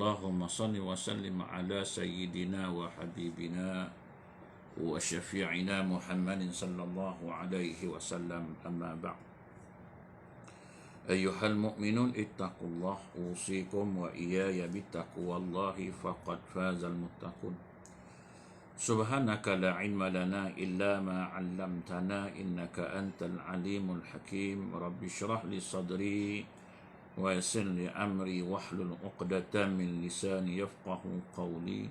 Allahumma salli wa sallim ala sayyidina wa habibina wa syafi'ina Muhammadin sallallahu alaihi wasallam, amma ba'd. Ayyuhal mu'minun ittaqullah, usikum wa iyaya bittaqwallahi faqad fazal muttaqun. Subhanaka la ilma lana illa ma 'allamtana innaka antal alimul hakim. Rabbi shrah li sadri wa yassir li amri wahlul 'uqdatam min lisani yafqahu qawli.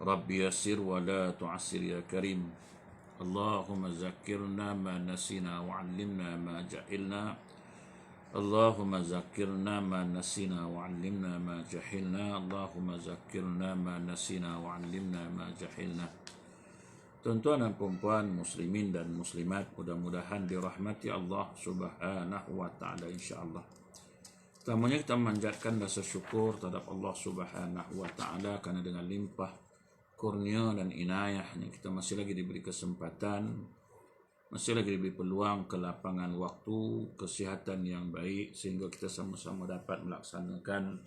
Rabbi yassir wa la tu'assir ya karim. Allahumma zakkirna ma nasina wa 'allimna ma jahilna. Allahumma zakkirna ma nasina wa 'allimna ma jahilna. Allahumma zakkirna ma nasina wa 'allimna ma jahilna. Tuan-tuan dan puan muslimin dan muslimat, mudah-mudahan dirahmati Allah Subhanahu wa taala insyaallah. Pertamanya kita memanjatkan rasa syukur terhadap Allah Subhanahu wa taala kerana dengan limpah kurnia dan inayahnya kita masih lagi diberi kesempatan, masih lagi diberi peluang, kelapangan waktu, kesihatan yang baik sehingga kita sama-sama dapat melaksanakan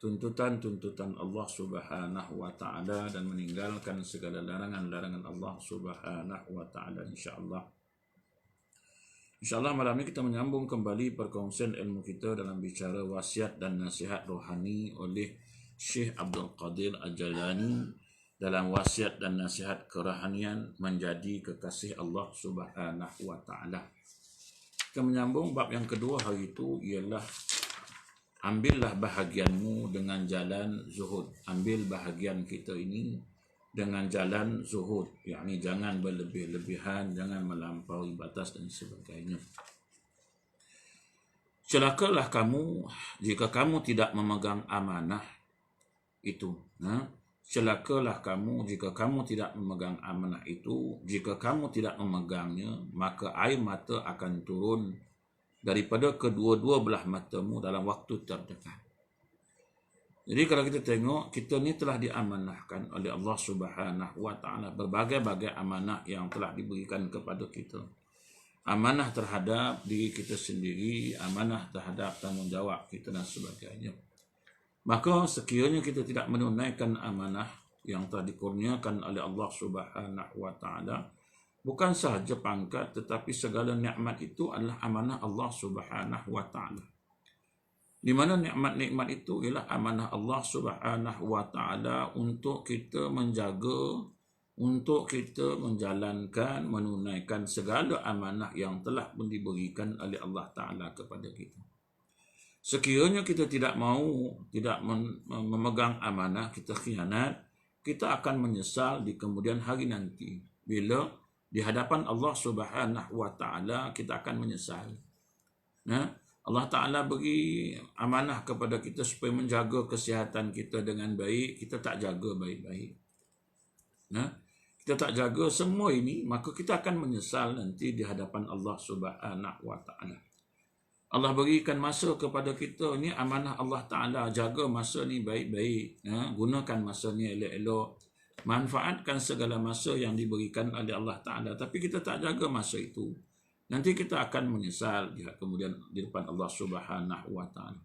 tuntutan-tuntutan Allah Subhanahu wa taala dan meninggalkan segala larangan-larangan Allah Subhanahu wa taala insyaallah. InsyaAllah malam ini kita menyambung kembali perkongsian ilmu kita dalam bicara wasiat dan nasihat rohani oleh Syekh Abdul Qadir Al-Jailani dalam wasiat dan nasihat kerohanian menjadi kekasih Allah Subhanahu wa taala. Kita menyambung bab yang kedua hari itu ialah ambillah bahagianmu dengan jalan zuhud. Ambil bahagian kita ini dengan jalan zuhud, yakni jangan berlebih-lebihan, jangan melampaui batas dan sebagainya. Celakalah kamu jika kamu tidak memegang amanah itu. Celakalah kamu jika kamu tidak memegang amanah itu. Jika kamu tidak memegangnya, maka air mata akan turun daripada kedua-dua belah matamu dalam waktu terdekat. Jadi kalau kita tengok, kita ni telah diamanahkan oleh Allah Subhanahu wa taala berbagai-bagai amanah yang telah diberikan kepada kita. Amanah terhadap diri kita sendiri, amanah terhadap tanggungjawab kita dan sebagainya. Maka sekiranya kita tidak menunaikan amanah yang telah dikurniakan oleh Allah Subhanahu wa taala, bukan sahaja pangkat tetapi segala nikmat itu adalah amanah Allah Subhanahu wa taala. Di mana nikmat-nikmat itu ialah amanah Allah Subhanahu wa taala untuk kita menjaga, untuk kita menjalankan, menunaikan segala amanah yang telah diberikan oleh Allah taala kepada kita. Sekiranya kita tidak memegang amanah, kita khianat, kita akan menyesal di kemudian hari nanti. Bila di hadapan Allah Subhanahu wa taala kita akan menyesal. Allah Ta'ala beri amanah kepada kita supaya menjaga kesihatan kita dengan baik. Kita tak jaga baik-baik. Kita tak jaga semua ini, maka kita akan menyesal nanti di hadapan Allah Subhanahu wa Ta'ala. Allah berikan masa kepada kita. Ini amanah Allah Ta'ala. Jaga masa ni baik-baik. Gunakan masa ni elok-elok. Manfaatkan segala masa yang diberikan oleh Allah Ta'ala. Tapi kita tak jaga masa itu. Nanti kita akan menyesal kemudian di depan Allah Subhanahu wa taala.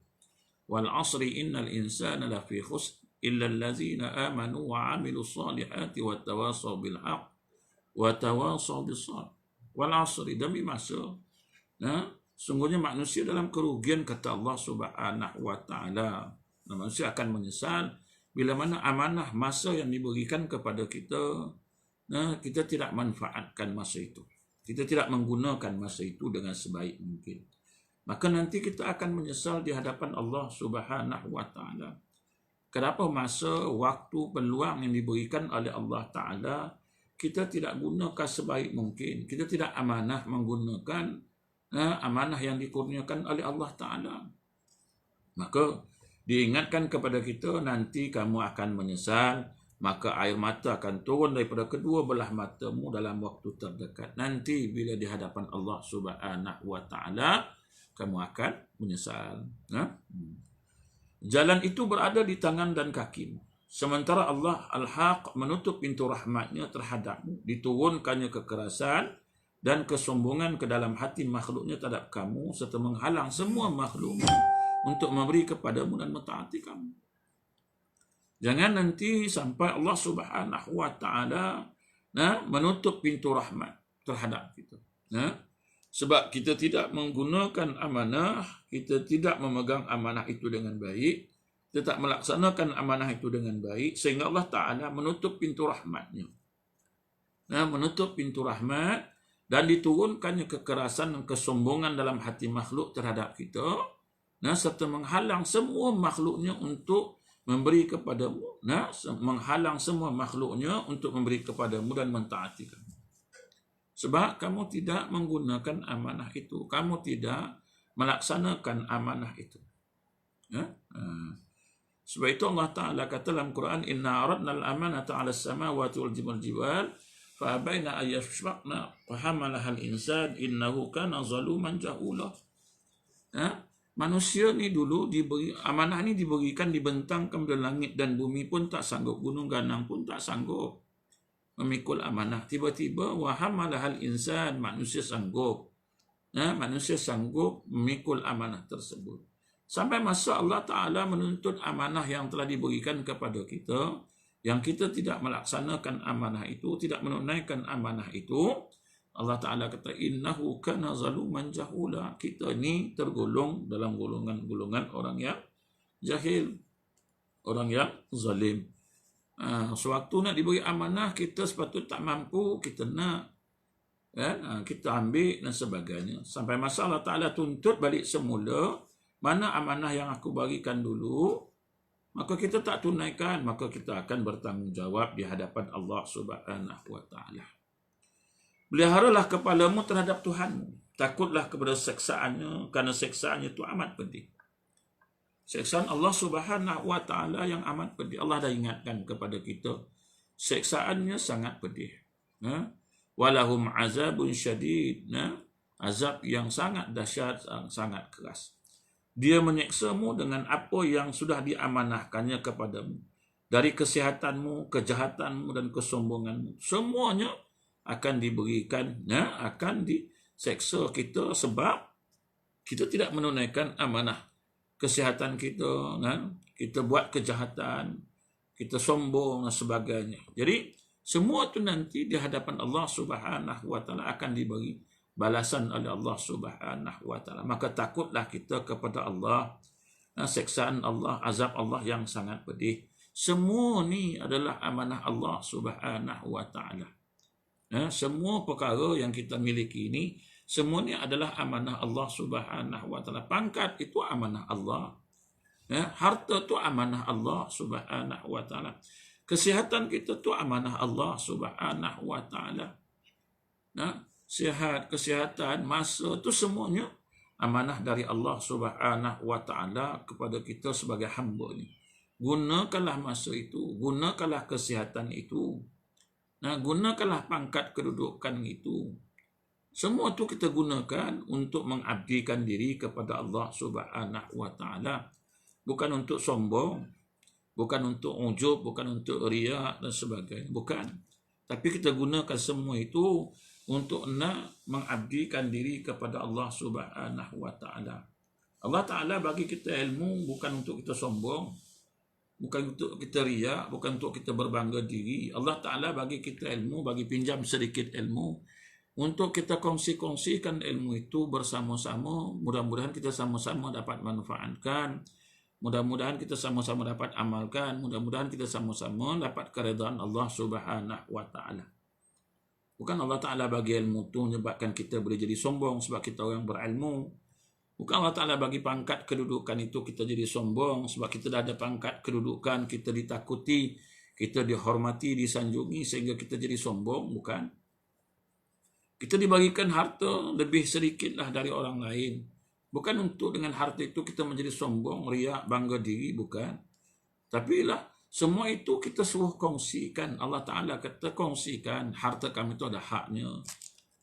Wal 'asri innal insana lafi khusr illa allazina amanu wa 'amilus solihati wat tawasaw bil haqq wa tawasaw bis sabr. Wal 'asri, demi masa. Sungguhnya manusia dalam kerugian kata Allah Subhanahu wa taala. Manusia akan menyesal bila mana amanah masa yang diberikan kepada kita, kita tidak manfaatkan masa itu. Kita tidak menggunakan masa itu dengan sebaik mungkin. Maka nanti kita akan menyesal di hadapan Allah Subhanahu wa taala. Kenapa masa, waktu, peluang yang diberikan oleh Allah Ta'ala kita tidak gunakan sebaik mungkin. Kita tidak amanah menggunakan amanah yang dikurniakan oleh Allah Ta'ala. Maka diingatkan kepada kita, nanti kamu akan menyesal. Maka air mata akan turun daripada kedua belah matamu dalam waktu terdekat. Nanti bila di hadapan Allah Subhanahu wa taala, kamu akan menyesal. Jalan itu berada di tangan dan kakimu. Sementara Allah Al-Haq menutup pintu rahmatnya terhadapmu, diturunkannya kekerasan dan kesombongan ke dalam hati makhluknya terhadap kamu, serta menghalang semua makhluk untuk memberi kepadamu dan mentaati kamu. Jangan nanti sampai Allah Subhanahu wa taala menutup pintu rahmat terhadap kita. Sebab kita tidak menggunakan amanah, kita tidak memegang amanah itu dengan baik, kita tak melaksanakan amanah itu dengan baik, sehingga Allah Ta'ala menutup pintu rahmatnya. Menutup pintu rahmat dan diturunkannya kekerasan dan kesombongan dalam hati makhluk terhadap kita, serta menghalang semua makhluknya untuk memberi kepadamu, menghalang semua makhluknya untuk memberi kepadamu dan mentaati kamu. Sebab kamu tidak menggunakan amanah itu, kamu tidak melaksanakan amanah itu. Sebab itu Allah Ta'ala kata dalam Quran, Inna aradna al-amanata 'ala as-samawati wal jibal fa abaina an yashfaqna fa hamalaha al-insan innahu kana zaluman jahula. Manusia ni dulu diberi amanah ni, diberikan, dibentang kemudian langit dan bumi pun tak sanggup, gunung ganang pun tak sanggup memikul amanah. Tiba-tiba wa hamalahal insan, manusia sanggup. Manusia sanggup memikul amanah tersebut. Sampai masa Allah Ta'ala menuntut amanah yang telah diberikan kepada kita, yang kita tidak melaksanakan amanah itu, tidak menunaikan amanah itu, Allah Ta'ala kata, innahu kana zaluman jahula. Kita ni tergolong dalam golongan orang yang jahil, orang yang zalim. Sewaktu nak diberi amanah, kita sepatutnya tak mampu, kita nak, kita ambil dan sebagainya. Sampai masa Allah Ta'ala tuntut balik semula, mana amanah yang aku bagikan dulu, maka kita tak tunaikan, maka kita akan bertanggungjawab di hadapan Allah Subhanahu wa Ta'ala. Peliharalah kepalamu terhadap Tuhanmu. Takutlah kepada seksaannya, kerana seksaannya itu amat pedih. Seksaan Allah Subhanahu wa Ta'ala yang amat pedih. Allah dah ingatkan kepada kita, seksaannya sangat pedih. Walahum azabun syadid. Azab yang sangat dahsyat, sangat keras. Dia menyeksamu dengan apa yang sudah diamanahkannya kepadamu. Dari kesihatanmu, kejahatanmu dan kesombonganmu. Semuanya akan diberikan, akan diseksa kita sebab kita tidak menunaikan amanah. Kesihatan kita, kita buat kejahatan, kita sombong dan sebagainya. Jadi semua itu nanti di hadapan Allah Subhanahu wa Ta'ala akan diberi balasan oleh Allah Subhanahu wa Ta'ala. Maka takutlah kita kepada Allah, seksaan Allah, azab Allah yang sangat pedih. Semua ni adalah amanah Allah Subhanahu wa Ta'ala. Semua perkara yang kita miliki ini, semua ni adalah amanah Allah Subhanahu wa Ta'ala. Pangkat itu amanah Allah. Harta itu amanah Allah Subhanahu wa Ta'ala. Kesihatan kita itu amanah Allah Subhanahu wa Ta'ala. Sihat, kesihatan, masa itu semuanya amanah dari Allah Subhanahu wa Ta'ala kepada kita sebagai hamba ni. Gunakanlah masa itu, gunakanlah kesihatan itu. Gunakanlah pangkat kedudukan itu. Semua itu kita gunakan untuk mengabdikan diri kepada Allah Subhanahu wa Ta'ala. Bukan untuk sombong, bukan untuk ujub, bukan untuk riak dan sebagainya. Bukan. Tapi kita gunakan semua itu untuk nak mengabdikan diri kepada Allah Subhanahu wa Ta'ala. Allah Ta'ala bagi kita ilmu bukan untuk kita sombong, bukan untuk kita riak, bukan untuk kita berbangga diri. Allah Ta'ala bagi kita ilmu, bagi pinjam sedikit ilmu, untuk kita kongsi-kongsikan ilmu itu bersama-sama. Mudah-mudahan kita sama-sama dapat manfaatkan. Mudah-mudahan kita sama-sama dapat amalkan. Mudah-mudahan kita sama-sama dapat keridhaan Allah Subhanahu wa Ta'ala. Bukan Allah Ta'ala bagi ilmu itu menyebabkan kita boleh jadi sombong sebab kita orang berilmu. Bukan Allah Ta'ala bagi pangkat kedudukan itu kita jadi sombong sebab kita dah ada pangkat kedudukan, kita ditakuti, kita dihormati, disanjungi sehingga kita jadi sombong. Bukan. Kita dibagikan harta lebih sedikitlah dari orang lain. Bukan untuk dengan harta itu kita menjadi sombong, riak, bangga diri. Bukan. Tapi lah, semua itu kita suruh kongsikan. Allah Ta'ala kata kongsikan. Harta kami itu ada haknya.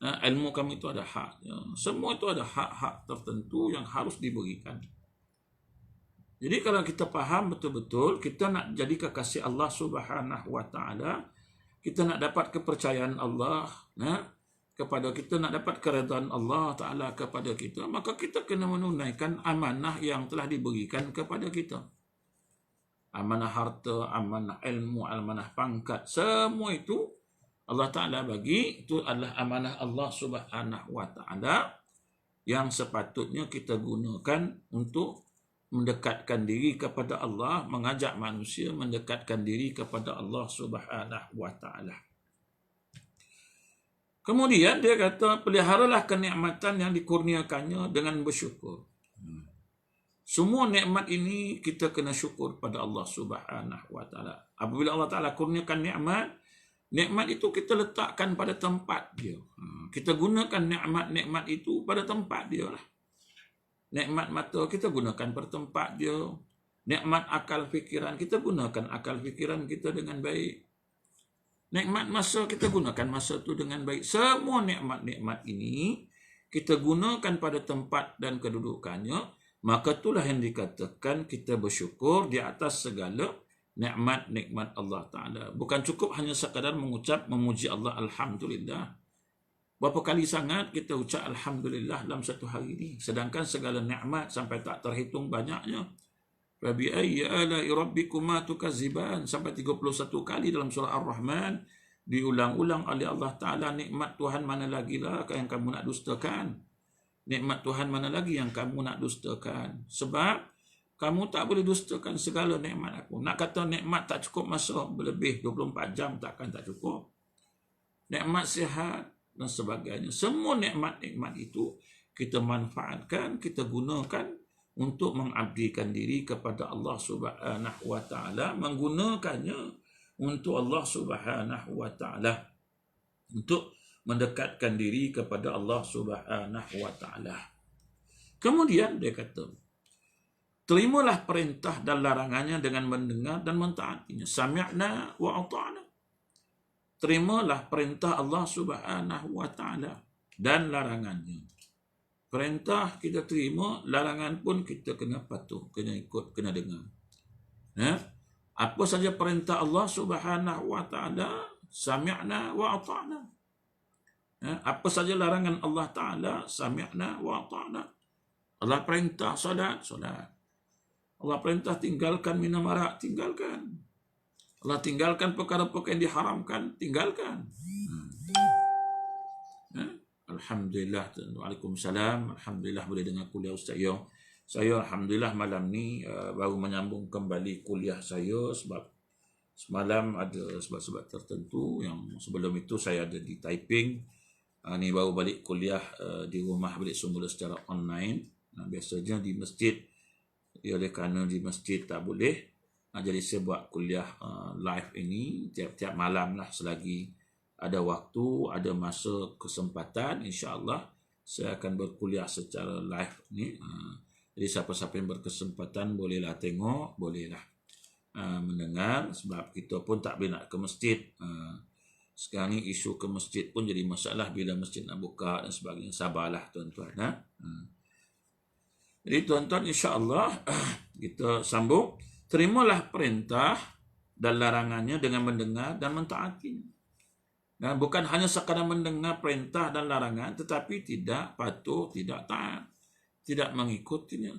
Ilmu kami itu ada haknya. Semua itu ada hak-hak tertentu yang harus diberikan. Jadi kalau kita faham betul-betul, kita nak jadi kekasih Allah Subhanahu wa Ta'ala, kita nak dapat kepercayaan Allah, kepada kita, nak dapat keridhaan Allah Ta'ala kepada kita, maka kita kena menunaikan amanah yang telah diberikan kepada kita. amanah harta, amanah ilmu, amanah pangkat, semua itu Allah Ta'ala bagi, itu adalah amanah Allah Subhanahu wa Ta'ala yang sepatutnya kita gunakan untuk mendekatkan diri kepada Allah, mengajak manusia mendekatkan diri kepada Allah Subhanahu wa Ta'ala. Kemudian dia kata, peliharalah kenikmatan yang dikurniakannya dengan bersyukur. Semua nikmat ini kita kena syukur pada Allah Subhanahu wa Ta'ala. Apabila Allah Ta'ala kurniakan nikmat itu kita letakkan pada tempat dia. Kita gunakan nikmat itu pada tempat dia lah. Nikmat mata kita gunakan pada tempat dia. Nikmat akal fikiran kita gunakan akal fikiran kita dengan baik. Nikmat masa kita gunakan masa itu dengan baik. Semua nikmat-nikmat ini kita gunakan pada tempat dan kedudukannya, maka itulah yang dikatakan kita bersyukur di atas segala nikmat-nikmat Allah Ta'ala. Bukan cukup hanya sekadar mengucap memuji Allah, Alhamdulillah. Berapa kali sangat kita ucap Alhamdulillah dalam satu hari ini, sedangkan segala nikmat sampai tak terhitung banyaknya. Fabi ayyi ala'i rabbikuma tukadziban, sampai 31 kali dalam surah Ar-Rahman diulang-ulang oleh Allah Ta'ala, nikmat Tuhan mana lagi lah yang kamu nak dustakan. Nikmat Tuhan mana lagi yang kamu nak dustakan. Sebab kamu tak boleh dustakan segala nikmat aku. Nak kata nikmat tak cukup masa lebih 24 jam takkan tak cukup. Nikmat sihat dan sebagainya. Semua nikmat-nikmat itu kita manfaatkan, kita gunakan untuk mengabdikan diri kepada Allah Subhanahu wa Ta'ala, menggunakannya untuk Allah Subhanahu wa Ta'ala, untuk mendekatkan diri kepada Allah Subhanahu wa Ta'ala. Kemudian dia kata, terimalah perintah dan larangannya dengan mendengar dan mentaatinya. Sami'na wa ata'na. Terimalah perintah Allah Subhanahu wa Ta'ala dan larangannya. Perintah kita terima, larangan pun kita kena patuh, kena ikut, kena dengar. Apa saja perintah Allah Subhanahu wa Ta'ala, sami'na wa ata'na. Apa saja larangan Allah Ta'ala, sami'na wa ata'na. Allah perintah solat, solat. Allah perintah tinggalkan minum arak, tinggalkan. Allah tinggalkan perkara-perkara yang diharamkan, tinggalkan. Alhamdulillah. Waalaikumsalam. Alhamdulillah boleh dengar kuliah Ustaz Yong. Saya Alhamdulillah malam ni baru menyambung kembali kuliah saya sebab semalam ada sebab-sebab tertentu yang sebelum itu saya ada di Taiping. Ni baru balik kuliah di rumah balik semula secara online. Biasanya di masjid. Oleh kerana di masjid tak boleh. Jadi saya buat kuliah live ini tiap-tiap malam lah selagi ada waktu, ada masa, kesempatan, insya-Allah saya akan berkuliah secara live ni. Jadi siapa-siapa yang berkesempatan bolehlah tengok, bolehlah mendengar sebab kita pun tak boleh nak ke masjid. Sekarang ni isu ke masjid pun jadi masalah bila masjid nak buka dan sebagainya. Sabarlah tuan-tuan. Jadi tuan-tuan insya-Allah kita sambung. Terimalah perintah dan larangannya dengan mendengar dan mentaati. Dan bukan hanya sekadar mendengar perintah dan larangan, tetapi tidak patuh, tidak taat, tidak mengikutinya.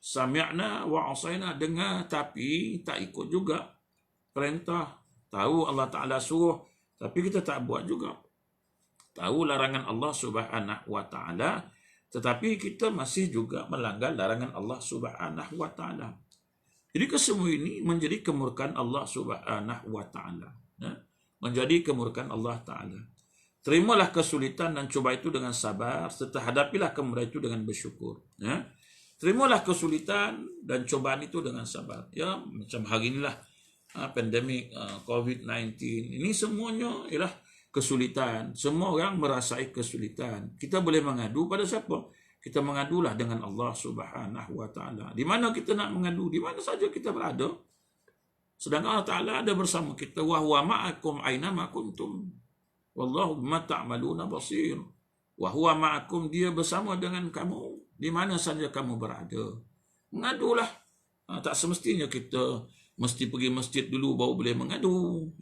Sami'na wa asaina, dengar tapi tak ikut juga perintah. Tahu Allah Ta'ala suruh, tapi kita tak buat juga. Tahu larangan Allah Subhanahu wa Ta'ala, tetapi kita masih juga melanggar larangan Allah Subhanahu wa Ta'ala. Jadi kesemua ini menjadi kemurkaan Allah Subhanahu wa Ta'ala. Menjadi kemurkaan Allah Ta'ala. Terimalah kesulitan dan cuba itu dengan sabar, serta hadapilah kemudahan itu dengan bersyukur. Terimalah kesulitan dan cobaan itu dengan sabar. Ya, macam hari inilah pandemik COVID-19. Ini semuanya ialah kesulitan. Semua orang merasai kesulitan. Kita boleh mengadu pada siapa? Kita mengadulah dengan Allah Subhanahu wa Ta'ala. Di mana kita nak mengadu? Di mana saja kita berada? Sedangkan Allah Ta'ala ada bersama kita. Wa huwa ma'akum aina ma kuntum. Wallahu bima ta'maluna basir. Wa huwa ma'akum, dia bersama dengan kamu di mana saja kamu berada. Mengadulah. Tak semestinya kita mesti pergi masjid dulu baru boleh mengadu.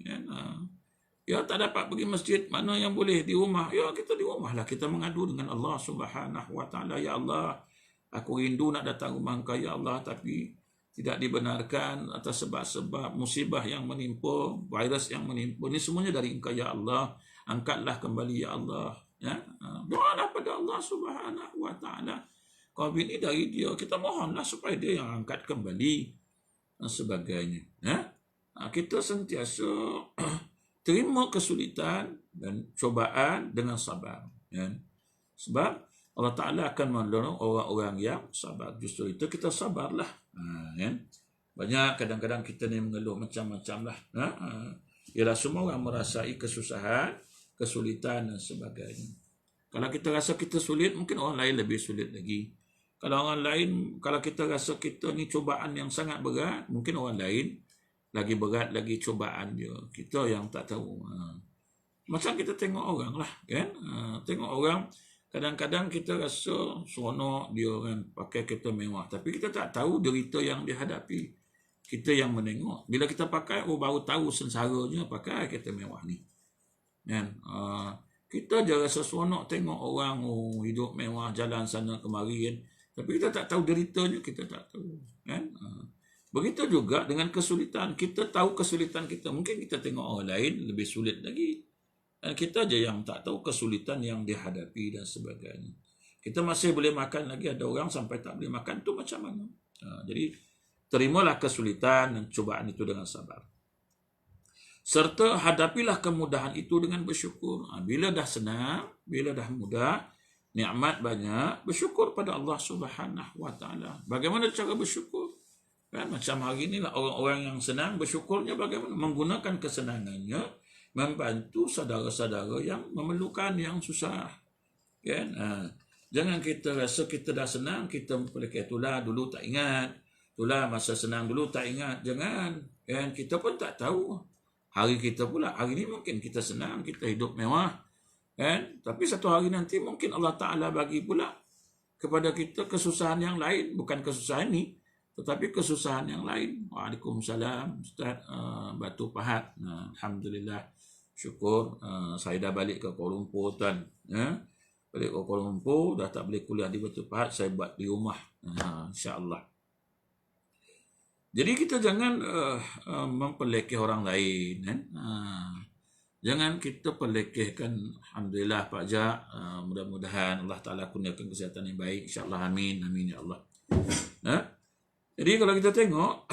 Ya, tak dapat pergi masjid, mana yang boleh di rumah? Ya, kita di rumah lah. Kita mengadu dengan Allah Subhanahu wa Ta'ala. Ya Allah, aku rindu nak datang rumah Engkau, ya Allah, tapi tidak dibenarkan atas sebab-sebab musibah yang menimpa, virus yang menimpa. Ini semuanya dari Engkau ya Allah. Angkatlah kembali ya Allah. Ya, doalah pada Allah Subhanahu wa taala. COVID ini dari Dia, kita mohonlah supaya Dia yang angkat kembali dan sebagainya. Ya, kita sentiasa terima kesulitan dan cobaan dengan sabar. Ya. Sebab Allah Ta'ala akan menolong orang-orang yang sabar. Justru itu kita sabarlah. Ya. Banyak kadang-kadang kita ni mengeluh macam-macam lah. Ialah semua orang merasai kesusahan, kesulitan dan sebagainya. Kalau kita rasa kita sulit, mungkin orang lain lebih sulit lagi. Kalau orang lain, kalau kita rasa kita ni cobaan yang sangat berat, mungkin orang lain lagi berat lagi cobaan dia. Kita yang tak tahu. Macam kita tengok orang lah, kan? Tengok orang, kadang-kadang kita rasa seronok dia kan pakai kereta mewah, tapi kita tak tahu derita yang dia hadapi. Kita yang menengok. Bila kita pakai, baru tahu sengsaranya pakai kereta mewah ni. Kan? Kita je rasa seronok tengok orang hidup mewah, jalan sana kemari kan. Tapi kita tak tahu deritanya, kita tak tahu. Kan? Begitu juga dengan kesulitan. Kita tahu kesulitan kita. Mungkin kita tengok orang lain lebih sulit lagi. Dan kita je yang tak tahu kesulitan yang dihadapi dan sebagainya. Kita masih boleh makan lagi, ada orang sampai tak boleh makan, tu macam mana? Jadi, terimalah kesulitan dan cubaan itu dengan sabar. Serta hadapilah kemudahan itu dengan bersyukur. Bila dah senang, bila dah mudah, nikmat banyak, bersyukur pada Allah Subhanahu wa taala. Bagaimana cara bersyukur? Kan macam hari inilah orang-orang yang senang, bersyukurnya bagaimana? Menggunakan kesenangannya membantu saudara-saudara yang memerlukan, yang susah. Kan? Jangan kita rasa kita dah senang, kita memperlekai itulah dulu tak ingat. Itulah masa senang dulu tak ingat. Jangan. Kan? Kita pun tak tahu. Hari kita pula, hari ini mungkin kita senang, kita hidup mewah. Kan? Tapi satu hari nanti mungkin Allah Ta'ala bagi pula kepada kita kesusahan yang lain. Bukan kesusahan ini, tetapi kesusahan yang lain. Waalaikumsalam, Ustaz Batu Pahat. Alhamdulillah, syukur saya dah balik ke Kuala Lumpur tuan. Balik ke Kuala Lumpur, dah tak boleh kuliah di Batu Pahat, saya buat di rumah. InsyaAllah. Jadi kita jangan memperlekeh orang lain. Kan? Jangan kita perlekehkan. Alhamdulillah Pak Jak, mudah-mudahan Allah Ta'ala kurniakan kesihatan yang baik. InsyaAllah, amin. Amin ya Allah. Jadi kalau kita tengok,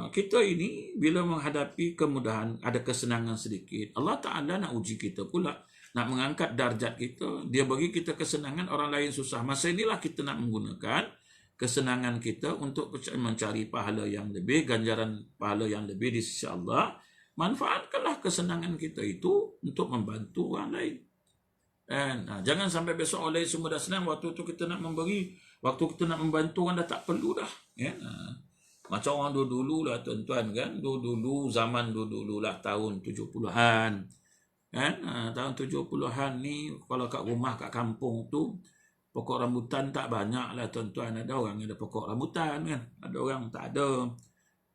kita ini bila menghadapi kemudahan, ada kesenangan sedikit, Allah Ta'ala nak uji kita pula, nak mengangkat darjat kita. Dia bagi kita kesenangan, orang lain susah. Masa inilah kita nak menggunakan kesenangan kita untuk mencari pahala yang lebih, ganjaran pahala yang lebih di sisi Allah. Manfaatkanlah kesenangan kita itu untuk membantu orang lain. Jangan sampai besok orang lain semua dah senang, waktu tu kita nak memberi, waktu kita nak membantu orang dah tak perlu dah. Macam orang dulu lah tuan-tuan kan, dulu zaman dulu lah tahun 70-an kan. Tahun 70-an ni kalau kat rumah kat kampung tu pokok rambutan tak banyak lah tuan-tuan. Ada orang yang ada pokok rambutan kan, ada orang tak ada.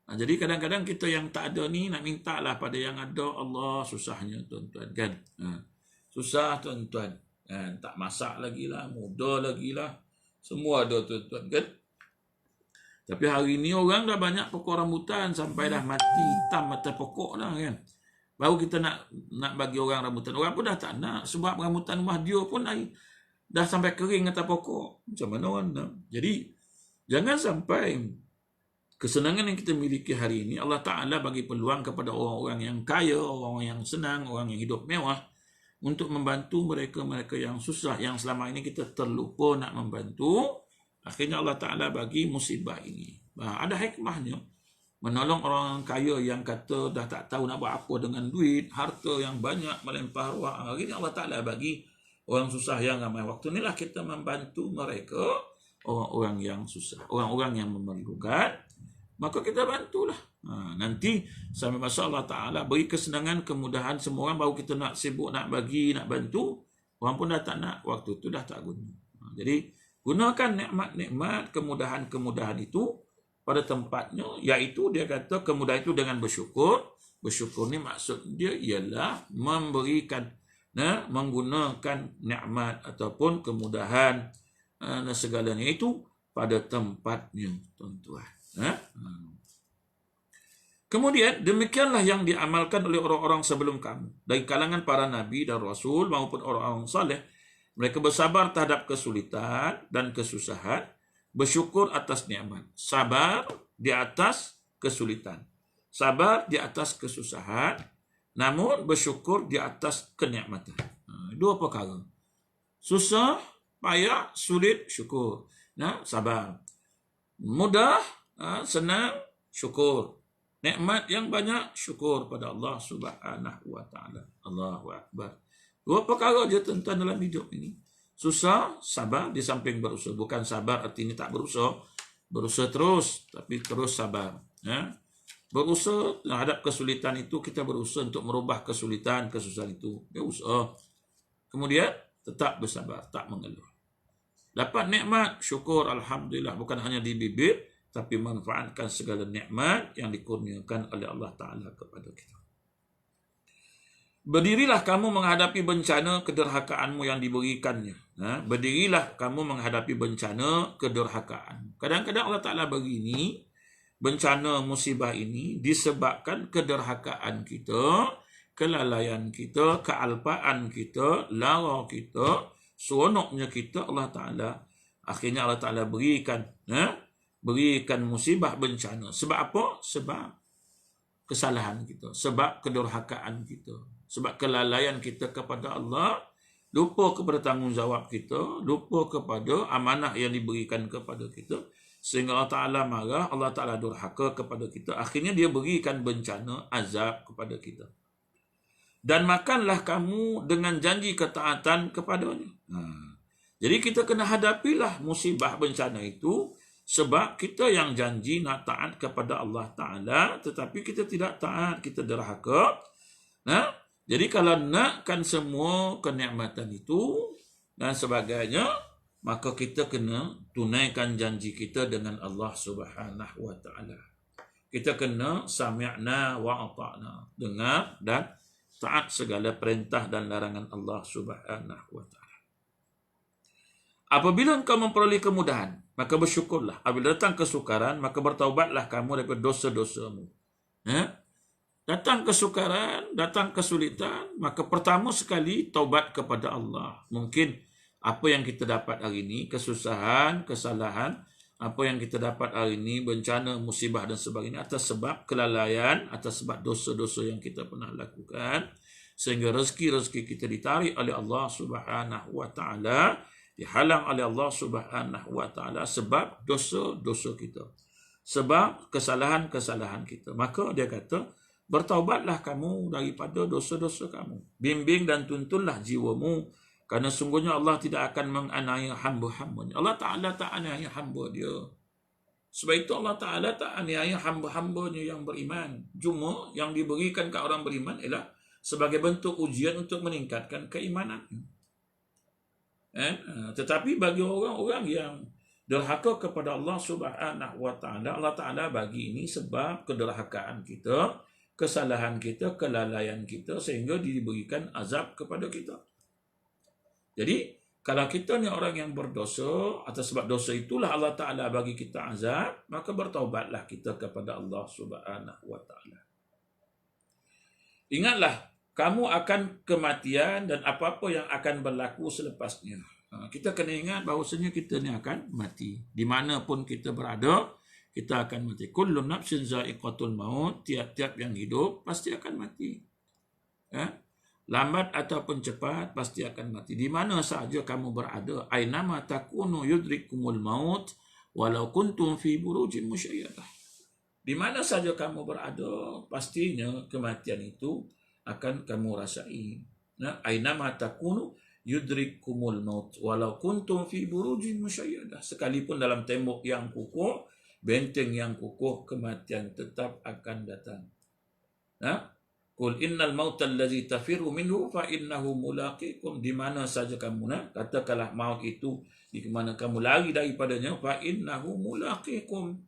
Jadi kadang-kadang kita yang tak ada ni nak minta lah pada yang ada. Allah, susahnya tuan-tuan kan. Susah tuan-tuan. Tak masak lagi lah, muda lagi lah. Semua ada tuan-tuan kan. Tapi hari ni orang dah banyak pokok rambutan sampai dah mati hitam mata pokok dah kan. Baru kita nak bagi orang rambutan. Orang pun dah tak nak sebab rambutan rumah dia pun dah sampai kering atas pokok. Macam mana orang nak? Jadi jangan sampai kesenangan yang kita miliki hari ini, Allah Ta'ala bagi peluang kepada orang-orang yang kaya, orang yang senang, orang yang hidup mewah, untuk membantu mereka-mereka yang susah, yang selama ini kita terlupa nak membantu. Akhirnya Allah Ta'ala bagi musibah ini. Ada hikmahnya. Menolong orang kaya yang kata dah tak tahu nak buat apa dengan duit, harta yang banyak melimpah ruah. Akhirnya Allah Ta'ala bagi orang susah yang ramai. Waktu inilah kita membantu mereka, orang-orang yang susah, orang-orang yang memerlukan. Maka kita bantulah. Nanti sampai masa Allah Ta'ala beri kesenangan, kemudahan, semua orang baru kita nak sibuk, nak bagi, nak bantu. Orang pun dah tak nak, waktu itu dah tak guna. Jadi gunakan nikmat-nikmat, kemudahan-kemudahan itu pada tempatnya. Iaitu dia kata kemudahan itu dengan bersyukur. Bersyukur ni maksud dia ialah memberikan, menggunakan nikmat ataupun kemudahan dan segalanya itu pada tempatnya tuan-tuan. Ha? Kemudian demikianlah yang diamalkan oleh orang-orang sebelum kamu dari kalangan para nabi dan rasul maupun orang-orang saleh. Mereka bersabar terhadap kesulitan dan kesusahan, bersyukur atas nikmat, sabar di atas kesulitan, sabar di atas kesusahan, namun bersyukur di atas kenikmatan. Dua perkara. Susah, payah, sulit, syukur. Sabar. Mudah, senang, syukur. Nikmat yang banyak, syukur pada Allah Subhanahu wa taala. Allahu akbar. Dua perkara je tuan-tuan dalam hidup ini. Susah, sabar di samping berusaha. Bukan sabar artinya tak berusaha. Berusaha terus, tapi terus sabar. Berusaha terhadap kesulitan itu, kita berusaha untuk merubah kesulitan, kesusahan itu. Berusaha. Kemudian tetap bersabar, tak mengeluh. Dapat nikmat, syukur, alhamdulillah. Bukan hanya di bibir, tapi manfaatkan segala nikmat yang dikurniakan oleh Allah Ta'ala kepada kita. Berdirilah kamu menghadapi bencana kederhakaanmu yang diberikannya. Berdirilah kamu menghadapi bencana kederhakaan. Kadang-kadang Allah Ta'ala begini, bencana musibah ini disebabkan kederhakaan kita, kelalaian kita, kealpaan kita, lara kita, seronoknya kita. Allah Ta'ala akhirnya Allah Ta'ala berikan musibah bencana. Sebab apa? Sebab kesalahan kita, sebab kedurhakaan kita, sebab kelalaian kita kepada Allah, lupa kepada tanggungjawab kita, lupa kepada amanah yang diberikan kepada kita, sehingga Allah Ta'ala marah, Allah Ta'ala durhaka kepada kita. Akhirnya dia berikan bencana, azab kepada kita. Dan makanlah kamu dengan janji ketaatan kepadanya. Jadi kita kena hadapilah musibah bencana itu, sebab kita yang janji nak taat kepada Allah Ta'ala, tetapi kita tidak taat, kita derhaka. Jadi kalau nakkan semua kenikmatan itu dan sebagainya, maka kita kena tunaikan janji kita dengan Allah Subhanahu wa Ta'ala. Kita kena sami'na wa ata'na, dengar dan taat segala perintah dan larangan Allah Subhanahu wa Ta'ala. Apabila engkau memperoleh kemudahan, maka bersyukurlah. Apabila datang kesukaran, maka bertaubatlah kamu daripada dosa-dosamu. Datang kesukaran, datang kesulitan, maka pertama sekali taubat kepada Allah. Mungkin apa yang kita dapat hari ini, kesusahan, kesalahan, apa yang kita dapat hari ini, bencana, musibah dan sebagainya, atas sebab kelalaian, atas sebab dosa-dosa yang kita pernah lakukan, sehingga rezeki-rezeki kita ditarik oleh Allah Subhanahu wa Ta'ala, dihalang oleh Allah Subhanahu wa Ta'ala sebab dosa-dosa kita, sebab kesalahan-kesalahan kita. Maka dia kata, bertaubatlah kamu daripada dosa-dosa kamu. Bimbing dan tuntunlah jiwamu, kerana sungguhnya Allah tidak akan menganiaya hamba-hambanya. Allah Ta'ala tak aniaya hamba dia. Sebab itu Allah Ta'ala tak aniaya hamba-hambanya yang beriman. Cuma yang diberikan ke orang beriman ialah sebagai bentuk ujian untuk meningkatkan keimanan. Tetapi bagi orang-orang yang derhaka kepada Allah Subhanahu wa Ta'ala, Allah Ta'ala bagi ini sebab kederhakaan kita, kesalahan kita, kelalaian kita, sehingga diberikan azab kepada kita. Jadi kalau kita ni orang yang berdosa, atas sebab dosa itulah Allah Ta'ala bagi kita azab, maka bertaubatlah kita kepada Allah Subhanahu wa Ta'ala. Ingatlah, kamu akan kematian dan apa-apa yang akan berlaku selepasnya. Kita kena ingat bahawasanya kita ni akan mati. Di mana pun kita berada, kita akan mati. Kullu nafsin za'iqatul maut, tiap-tiap yang hidup pasti akan mati. Lambat ataupun cepat pasti akan mati. Di mana sahaja kamu berada, ainama takunu yudrikumul maut walau kuntum fi burujin musyayyadah. Di mana sahaja kamu berada, pastinya kematian itu akan kamu rasai. Ainama takunu yudrikumul maut walau kuntum fi burujin musyayyadah. Sekalipun dalam tembok yang kukuh, benteng yang kukuh, kematian tetap akan datang. Qul innal mauta allazi tafiru minhu fa innahu mulaqikum. Di mana saja kamu katakanlah maut itu di mana kamu lari daripadanya, fa innahu mulaqikum,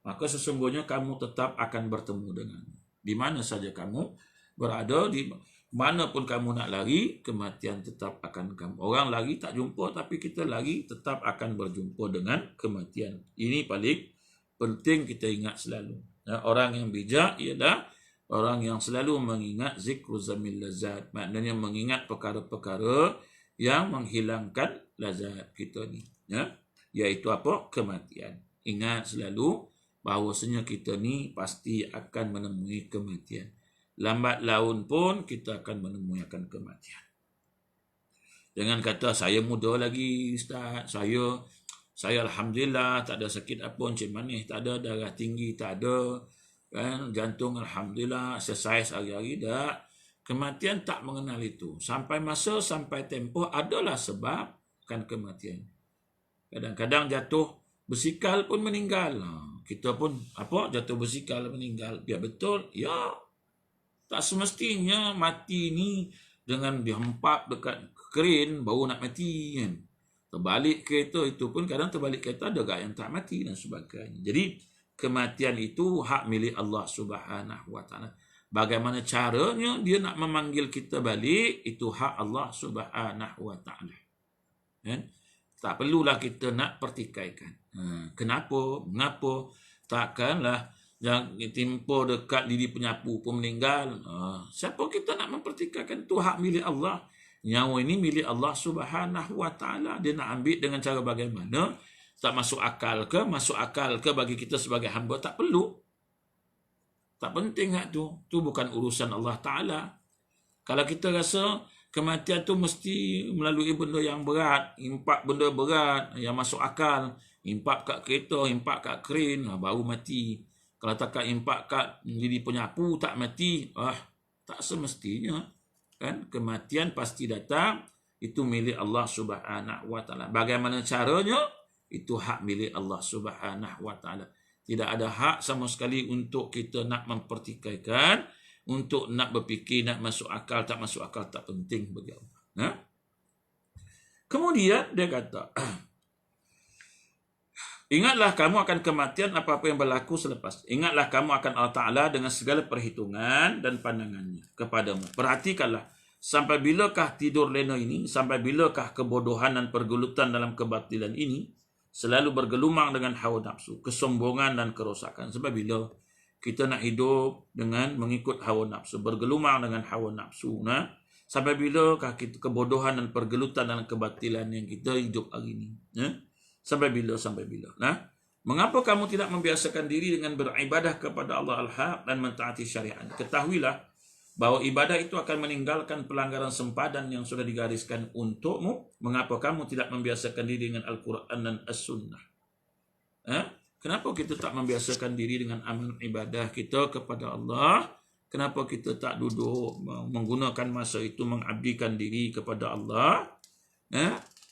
maka sesungguhnya kamu tetap akan bertemu dengannya. Di mana saja kamu berada, di mana pun kamu nak lari, kematian tetap akan kamu. Orang lari tak jumpa, tapi kita lari tetap akan berjumpa dengan kematian. Ini paling penting kita ingat selalu. Orang yang bijak ialah orang yang selalu mengingat zikru zamil lazat. Maknanya mengingat perkara-perkara yang menghilangkan lazat kita ni. Iaitu apa? Kematian. Ingat selalu bahawasanya kita ni pasti akan menemui kematian. Lambat laun pun kita akan menemui akan kematian. Jangan kata saya muda lagi Ustaz, saya alhamdulillah tak ada sakit apa, encik manis tak ada, darah tinggi tak ada, kan, jantung alhamdulillah, exercise hari-hari tak. Kematian tak mengenal itu. Sampai masa, sampai tempoh adalah sebab kan kematian. Kadang-kadang jatuh bersikal pun meninggal. Kita pun jatuh bersikal meninggal. Ya betul, ya. Tak semestinya mati ni dengan dihempap dekat keren baru nak mati kan. Terbalik kereta itu pun kadang terbalik kereta ada gak yang tak mati dan sebagainya. Jadi kematian itu hak milik Allah Subhanahu wa taala. Bagaimana caranya dia nak memanggil kita balik itu hak Allah Subhanahu wa taala. Kan? Tak perlulah kita nak pertikaikan. Kenapa? Mengapa? Takkanlah yang timpa dekat lidi penyapu pun meninggal. Siapa kita nak mempertikaikan? Itu hak milik Allah. Nyawa ini milik Allah Subhanahu wa taala. Dia nak ambil dengan cara bagaimana? Tak masuk akal ke? Masuk akal ke bagi kita sebagai hamba? Tak perlu. Tak penting hak tu. Tu bukan urusan Allah Ta'ala. Kalau kita rasa kematian tu mesti melalui benda yang berat, impak benda berat yang masuk akal, impak kat kereta, impak kat keren, baru mati. Kalau tak impak kat lidi penyapu tak mati, tak semestinya. Kan? Kematian pasti datang, itu milik Allah Subhanahu wa taala. Bagaimana caranya? Itu hak milik Allah Subhanahu wa taala. Tidak ada hak sama sekali untuk kita nak mempertikaikan, untuk nak berfikir, nak masuk akal, tak masuk akal, tak penting bagi Allah. Kemudian dia kata, ingatlah kamu akan kematian apa-apa yang berlaku selepas. Ingatlah kamu akan Allah Ta'ala dengan segala perhitungan dan pandangannya kepadamu. Perhatikanlah, sampai bilakah tidur lena ini, sampai bilakah kebodohan dan pergelutan dalam kebatilan ini, selalu bergelumang dengan hawa nafsu, kesombongan dan kerosakan. Sebab bila kita nak hidup dengan mengikut hawa nafsu, bergelumang dengan hawa nafsu, sampai bilakah kita kebodohan dan pergelutan dalam kebatilan yang kita hidup hari ini? Sampai bila? Mengapa kamu tidak membiasakan diri dengan beribadah kepada Allah Al-Haq dan mentaati syariat? Ketahuilah bahawa ibadah itu akan meninggalkan pelanggaran sempadan yang sudah digariskan untukmu. Mengapa kamu tidak membiasakan diri dengan Al-Quran dan As-Sunnah? Kenapa kita tak membiasakan diri dengan amal ibadah kita kepada Allah? Kenapa kita tak duduk menggunakan masa itu mengabdikan diri kepada Allah?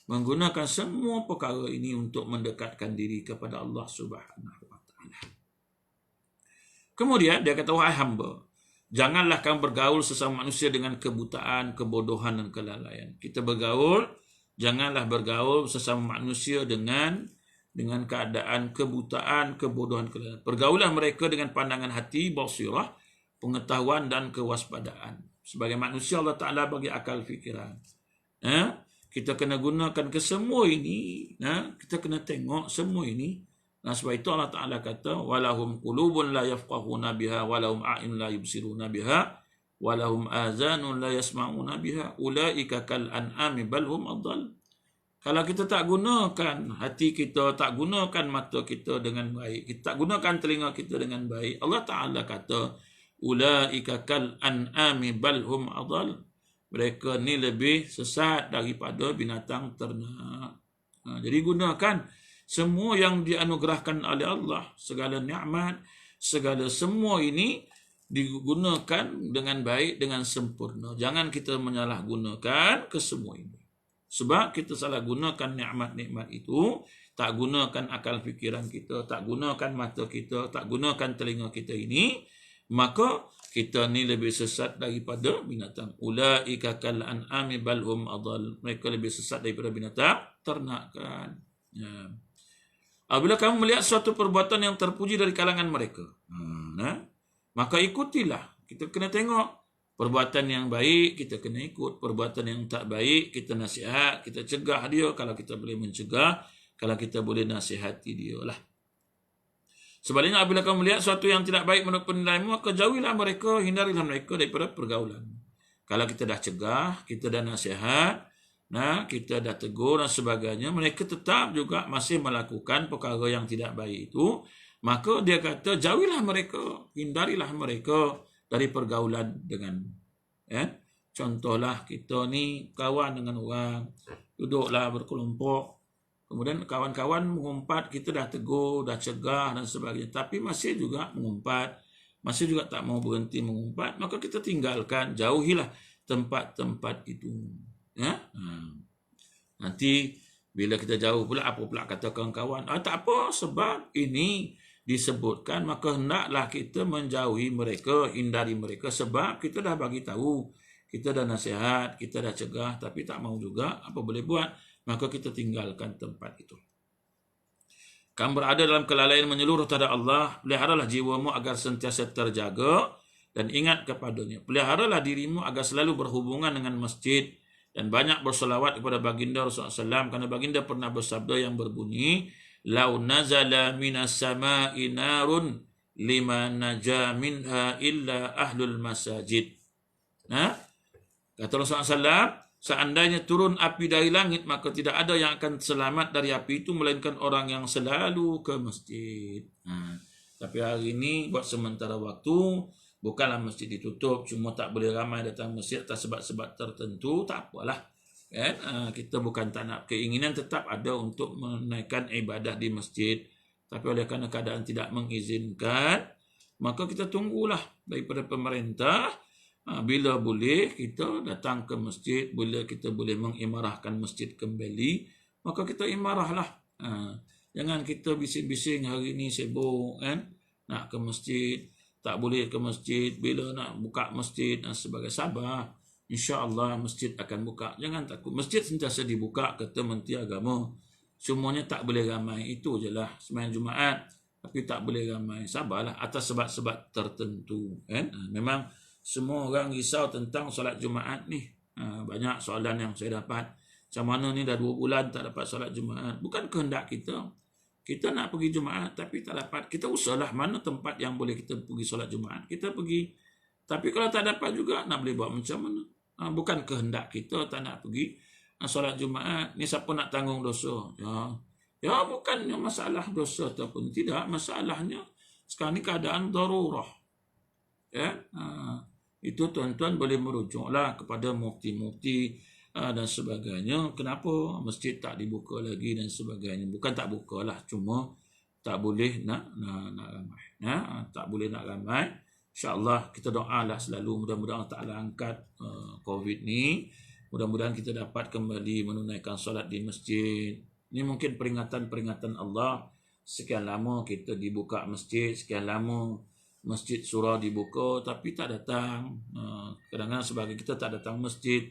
Menggunakan semua perkara ini untuk mendekatkan diri kepada Allah Subhanahu wa taala. Kemudian dia kata, wahai hamba, janganlah kamu bergaul sesama manusia dengan kebutaan, kebodohan dan kelalaian. Kita bergaul, janganlah bergaul sesama manusia dengan keadaan kebutaan, kebodohan, kelalaian. Pergaulah mereka dengan pandangan hati, basirah, pengetahuan dan kewaspadaan. Sebagai manusia Allah Ta'ala bagi akal fikiran. Kita kena gunakan ke semua ini, kita kena tengok semua ini. Sebab itu Allah Ta'ala kata, walahum qulubun la yafqahuna biha, walahum a'in la yubsiruna biha, walahum azanun la yasma'una biha, ulaika kal an'ami balhum adall. Kalau kita tak gunakan hati kita, tak gunakan mata kita dengan baik, kita tak gunakan telinga kita dengan baik, Allah Ta'ala kata, ulaika kal an'ami balhum adall. Mereka ni lebih sesat daripada binatang ternak. Jadi gunakan semua yang dianugerahkan oleh Allah, segala nikmat, segala semua ini digunakan dengan baik, dengan sempurna. Jangan kita menyalahgunakan ke semua ini. Sebab kita salah gunakan nikmat-nikmat itu, tak gunakan akal fikiran kita, tak gunakan mata kita, tak gunakan telinga kita ini, maka kita ni lebih sesat daripada binatang. Ulaika kal an'ami bal hum adall. Mereka lebih sesat daripada binatang ternak kan. Apabila kamu melihat suatu perbuatan yang terpuji dari kalangan mereka, maka ikutilah. Kita kena tengok perbuatan yang baik, kita kena ikut. Perbuatan yang tak baik, kita nasihat, kita cegah dia kalau kita boleh mencegah, kalau kita boleh nasihati dia lah. Sebaliknya apabila kamu melihat sesuatu yang tidak baik menurut penilaianmu, maka jauhilah mereka, hindarilah mereka daripada pergaulan. Kalau kita dah cegah, kita dah nasihat, kita dah tegur dan sebagainya, mereka tetap juga masih melakukan perkara yang tidak baik itu, maka dia kata jauhilah mereka, hindarilah mereka dari pergaulan dengan contohlah kita ni kawan dengan orang, duduklah berkelompok, kemudian kawan-kawan mengumpat, kita dah tegur, dah cegah dan sebagainya, tapi masih juga mengumpat, masih juga tak mau berhenti mengumpat, maka kita tinggalkan, jauhilah tempat-tempat itu. Nanti bila kita jauh pula, apa pula kata kawan-kawan? Tak apa, sebab ini disebutkan, maka hendaklah kita menjauhi mereka, hindari mereka, sebab kita dah bagi tahu, kita dah nasihat, kita dah cegah, tapi tak mau juga, apa boleh buat? Maka kita tinggalkan tempat itu. Kamu berada dalam kelalaian menyeluruh terhadap Allah, peliharalah jiwamu agar sentiasa terjaga dan ingat kepadanya. Peliharalah dirimu agar selalu berhubungan dengan masjid dan banyak bersolawat kepada baginda Rasulullah SAW, kerana baginda pernah bersabda yang berbunyi, "Lau nazala minas sama'i narun lima naja minha illa ahlul masajid." Kata Rasulullah SAW, seandainya turun api dari langit, maka tidak ada yang akan selamat dari api itu, melainkan orang yang selalu ke masjid. Tapi hari ini, buat sementara waktu, bukanlah masjid ditutup, cuma tak boleh ramai datang masjid atas sebab-sebab tertentu, tak apalah. Kita bukan tak nak, keinginan tetap ada untuk menaikkan ibadah di masjid. Tapi oleh kerana keadaan tidak mengizinkan, maka kita tunggulah daripada pemerintah. Bila boleh kita datang ke masjid, bila kita boleh mengimarahkan masjid kembali, maka kita imarahlah. Jangan kita bising-bising hari ni sibuk nak ke masjid, tak boleh ke masjid, bila nak buka masjid dan sebagainya. Sabar, insya-Allah masjid akan buka. Jangan takut, masjid sentiasa dibuka, kata Menteri Agama. Semuanya tak boleh ramai, itu je lah sembahyang Jumaat, tapi tak boleh ramai. Sabarlah atas sebab-sebab tertentu. Memang semua orang risau tentang solat Jumaat ni. Banyak soalan yang saya dapat. Macam mana ni dah 2 bulan tak dapat solat Jumaat. Bukan kehendak kita. Kita nak pergi Jumaat tapi tak dapat. Kita usahlah mana tempat yang boleh kita pergi solat Jumaat. Kita pergi. Tapi kalau tak dapat juga, nak boleh buat macam mana? Bukan kehendak kita tak nak pergi solat Jumaat. Ni siapa nak tanggung dosa? Ya bukannya masalah dosa ataupun tidak. Masalahnya sekarang ni keadaan darurah. Itu tuan-tuan boleh merujuklah kepada mufti-mufti dan sebagainya. Kenapa masjid tak dibuka lagi dan sebagainya. Bukan tak buka lah, cuma tak boleh nak ramai. Tak boleh nak ramai. InsyaAllah kita doalah selalu, mudah-mudahan Allah Ta'ala angkat COVID ni. Mudah-mudahan kita dapat kembali menunaikan solat di masjid. Ini mungkin peringatan-peringatan Allah. Sekian lama kita dibuka masjid, sekian lama masjid surau dibuka tapi tak datang. Kadang-kadang sebagai kita tak datang masjid,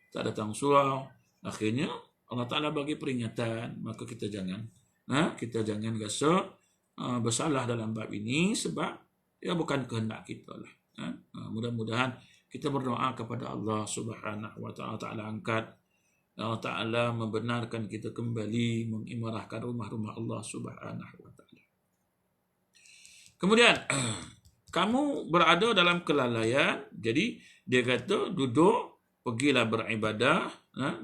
tak datang surau. Akhirnya Allah Ta'ala bagi peringatan. Maka kita jangan rasa bersalah dalam bab ini, sebab ya bukan kehendak kita lah. Mudah-mudahan kita berdoa kepada Allah Subhanahu wa Ta'ala, Ta'ala angkat, Allah Ta'ala membenarkan kita kembali mengimarahkan rumah-rumah Allah Subhanahu wa Ta'ala. Kemudian kamu berada dalam kelalaian, jadi dia kata duduk, pergilah beribadah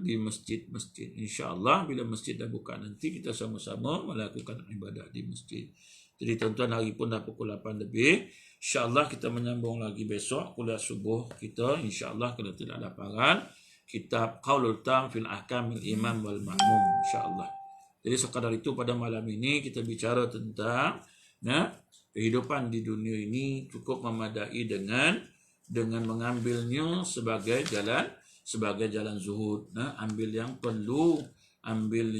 di masjid-masjid. InsyaAllah bila masjid dah buka nanti, kita sama-sama melakukan ibadah di masjid. Jadi tuan-tuan, hari pun dah pukul 8 lebih. InsyaAllah kita menyambung lagi besok kuliah subuh kita. InsyaAllah kalau tidak ada halangan, kitab Qaulul Tam fil Ahkamil Imam wal Ma'mum. InsyaAllah. Jadi sekadar itu pada malam ini kita bicara tentang kehidupan di dunia ini cukup memadai dengan mengambilnya sebagai jalan zuhud. Ambil yang perlu, ambil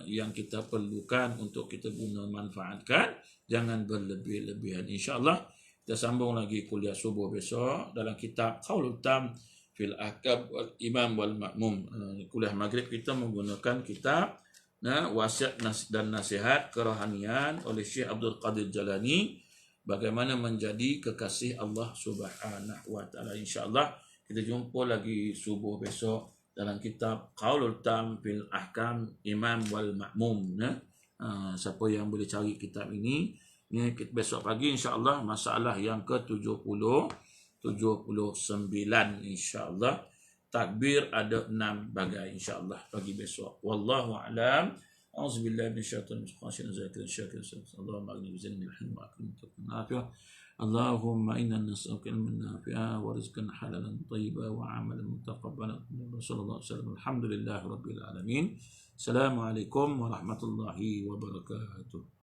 yang kita perlukan untuk kita guna manfaatkan, jangan berlebih-lebihan. InsyaAllah kita sambung lagi kuliah subuh besok dalam kitab Qaulul Tam fil Ahkam wal Imam wal Ma'mum. Kuliah maghrib kita menggunakan kitab wasiat dan nasihat kerohanian oleh Syekh Abdul Qadir Jalani, bagaimana menjadi kekasih Allah Subhanahu wa Ta'ala. InsyaAllah kita jumpa lagi subuh besok dalam kitab Qaulul Tam fil Ahkam Imam wal Ma'mum. Siapa yang boleh cari kitab ini, Ini besok pagi insya-Allah masalah yang ke-79 insya-Allah. Takbir ada 6 bagai insya-Allah pagi besok. Wallahu a'lam. Auzubillahi minasyaitonir rajim. Allahumma aghnina bi zinil hilmi wa akrimna. Allahumma inna nas'aluka ilman nafi'a wa rizqan halalan thayyiban wa 'amalan mutaqabbalan. Sallallahu alaihi wasallam. Alhamdulillahirabbil alamin. Assalamualaikum warahmatullahi wabarakatuh.